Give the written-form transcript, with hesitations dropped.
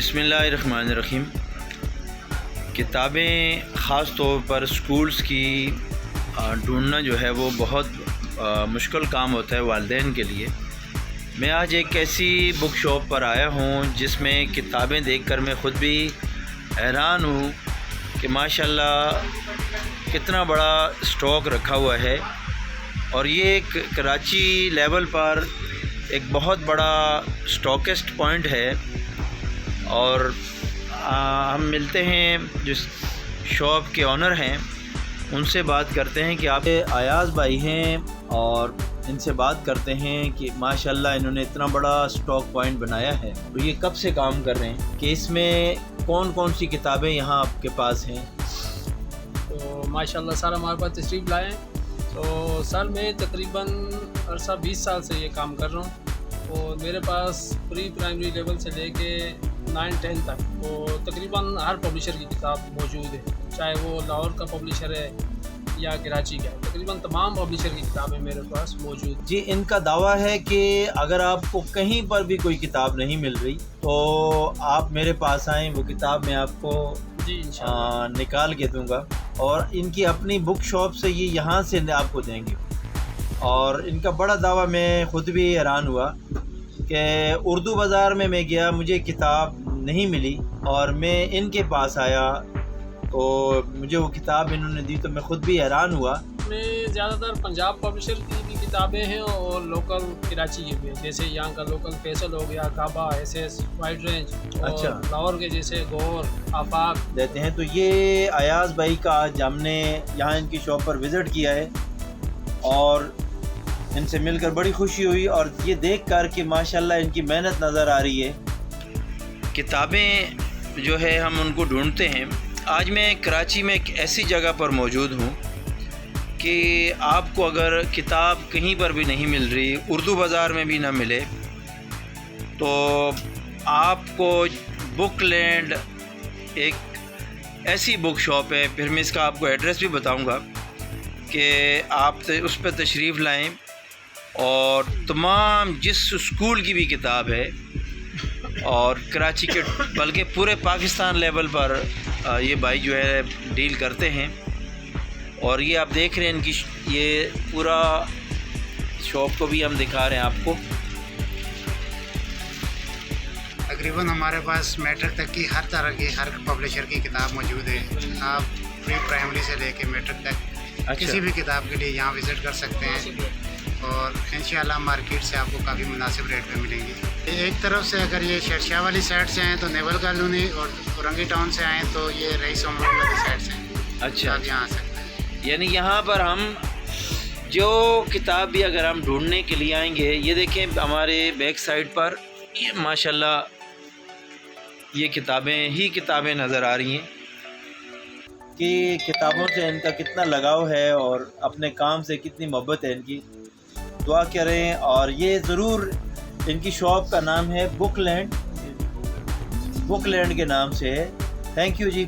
बिस्मिल्लाहिर्रहमानिर्रहीम। किताबें ख़ास तौर पर स्कूल्स की ढूंढना जो है वो बहुत मुश्किल काम होता है वालिदैन के लिए। मैं आज एक ऐसी बुक शॉप पर आया हूँ जिसमें किताबें देखकर मैं ख़ुद भी हैरान हूँ कि माशाल्लाह कितना बड़ा स्टॉक रखा हुआ है। और ये एक कराची लेवल पर एक बहुत बड़ा स्टॉकिस्ट पॉइंट है। और हम मिलते हैं जिस शॉप के ऑनर हैं, उनसे बात करते हैं कि आप अयाज़ भाई हैं, और इनसे बात करते हैं कि माशाल्लाह इन्होंने इतना बड़ा स्टॉक पॉइंट बनाया है। तो ये कब से काम कर रहे हैं कि इसमें कौन कौन सी किताबें यहाँ आपके पास हैं? तो माशाल्लाह सर हमारे पास तशरीफ़ लाएँ। तो सर मैं तकरीबन अरसा 20 साल से ये काम कर रहा हूँ और मेरे पास प्री प्राइमरी लेवल से लेके 9-10 तक वो तकरीबन हर पब्लिशर की किताब मौजूद है, चाहे वो लाहौर का पब्लिशर है या कराची का, तकरीबन तमाम पब्लिशर की किताबें मेरे पास मौजूद जी। इनका दावा है कि अगर आपको कहीं पर भी कोई किताब नहीं मिल रही तो आप मेरे पास आएँ, वो किताब मैं आपको जी इंशाअल्लाह निकाल के दूंगा। और इनकी अपनी बुक शॉप से ये यहाँ से आपको देंगे। और इनका बड़ा दावा, मैं ख़ुद भी हैरान हुआ कि उर्दू बाज़ार में मैं गया, मुझे किताब नहीं मिली और मैं इनके पास आया तो मुझे वो किताब इन्होंने दी, तो मैं ख़ुद भी हैरान हुआ। में ज़्यादातर पंजाब पब्लिशर की भी किताबें हैं और लोकल कराची की भी है, जैसे यहाँ का लोकल फैसल हो गया, काबा, एसएस, वाइड रेंज, अच्छा, लाहौर के जैसे गौर, आफाक देते हैं। तो ये अयाज़ भाई का आज हमने यहाँ इनकी शॉप पर विज़िट किया है और इनसे मिलकर बड़ी खुशी हुई, और ये देख कर कि माशाल्लाह इनकी मेहनत नज़र आ रही है। किताबें जो है हम उनको ढूंढते हैं। आज मैं कराची में एक ऐसी जगह पर मौजूद हूँ कि आपको अगर किताब कहीं पर भी नहीं मिल रही, उर्दू बाज़ार में भी ना मिले, तो आपको बुकलैंड एक ऐसी बुक शॉप है, फिर मैं इसका आपको एड्रेस भी बताऊँगा कि आप उस पर तशरीफ़ लाएँ और तमाम जिस स्कूल की भी किताब है और कराची के बल्कि पूरे पाकिस्तान लेवल पर ये भाई जो है डील करते हैं। और ये आप देख रहे हैं इनकी ये पूरा शॉप को भी हम दिखा रहे हैं आपको। तकरीबन हमारे पास मैट्रिक तक की हर तरह की हर पब्लिशर की किताब मौजूद है। आप प्री प्राइमरी से लेके मैट्रिक तक किसी भी किताब के लिए यहाँ विज़िट कर सकते हैं और इंशाल्लाह मार्केट से आपको काफ़ी मुनासिब रेट पे मिलेंगी। एक तरफ से अगर ये शेरशाह वाली साइड से आएँ तो नेवल कॉलोनी, और औरंगी टाउन से आएँ तो ये रईस मोहम्मद वाली साइड से। अच्छा, आप यहाँ आ सकते हैं। यानी यहाँ पर हम जो किताब भी अगर हम ढूंढने के लिए आएंगे, ये देखें हमारे बैक साइड पर ये माशाल्लाह ये किताबें ही किताबें नज़र आ रही हैं कि किताबों से इनका कितना लगाव है और अपने काम से कितनी मोहब्बत है इनकी। दुआ करें। और ये ज़रूर, इनकी शॉप का नाम है बुकलैंड के नाम से है। Thank you ji.